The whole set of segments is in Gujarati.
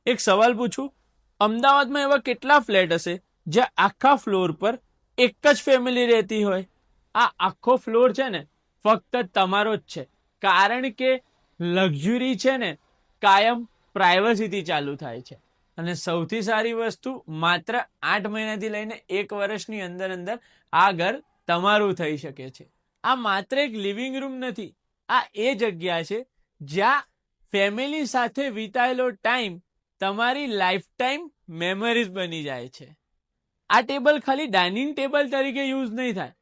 એક સવાલ પૂછું, અમદાવાદમાં એવા કેટલા ફ્લેટ હશે જ્યાં આખા ફ્લોર પર એક જ ફેમિલી રહેતી હોય? આ આખો ફ્લોર છે ને ફક્ત તમારો જ છે, કારણ કે લક્ઝરી છે ને કાયમ પ્રાઇવસીથી ચાલુ થાય છે. અને સૌથી સારી વસ્તુ, માત્ર 8 મહિનાથી લઈને 1 વર્ષની અંદર અંદર આ ઘર તમારું થઈ શકે છે. આ માત્ર એક લિવિંગ રૂમ નથી, આ એ જગ્યા છે જ્યાં ફેમિલી સાથે વિતાયેલો ટાઈમ તમારી લાઈફ ટાઈમ મેમરીઝ બની જાય છે. આ ટેબલ ખાલી ડાઇનિંગ ટેબલ તરીકે યુઝ નહીં થાય.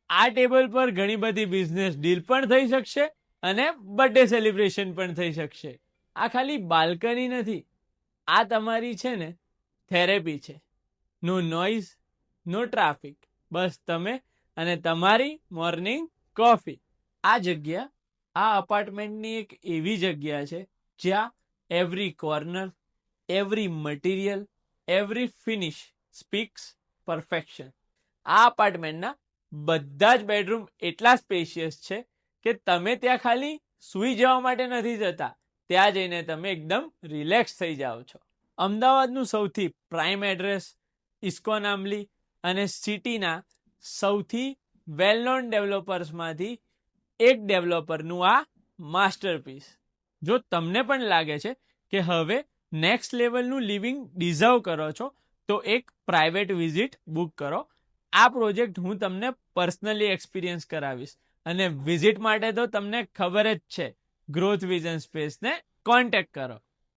આ ટેબલ પર ઘણી બધી બિઝનેસ ડીલ પણ થઈ શકશે અને બર્થડે સેલિબ્રેશન પણ થઈ શકશે. આ ખાલી બાલ્કની નથી, આ તમારી છે ને થેરેપી છે. નો નોઇઝ, નો ટ્રાફિક, બસ તમે અને તમારી મોર્નિંગ કોફી. આ જગ્યા, આ અપાર્ટમેન્ટની એક એવી જગ્યા છે જ્યાં every corner, every material, every finish speaks perfection. આ અપાર્ટમેન્ટના બધા જ બેડરૂમ એટલા સ્પેશિયસ છે કે તમે ત્યાં ખાલી સૂઈ જવા માટે નથી જતા, ત્યાં જઈને તમે એકદમ રિલેક્સ થઈ જાઓ છો. અમદાવાદનું સૌથી પ્રાઇમ એડ્રેસ, ઇસ્કોન આંબલી અને સિટીના સૌથી વેલ નોન ડેવલપર્સમાંથી એક ડેવલપરનું આ માસ્ટરપીસ. જો તમને પણ લાગે છે કે હવે નેક્સ્ટ લેવલનું લિવિંગ ડિઝર્વ કરો છો, તો એક પ્રાઇવેટ વિઝિટ બુક કરો. આ પ્રોજેક્ટ હું તમને પર્સનલી એક્સપિરિયન્સ કરાવીશ, અને વિઝિટ માટે તો તમને ખબર જ છે, ગ્રોથ વિઝન સ્પેસને કોન્ટેક્ટ કરો.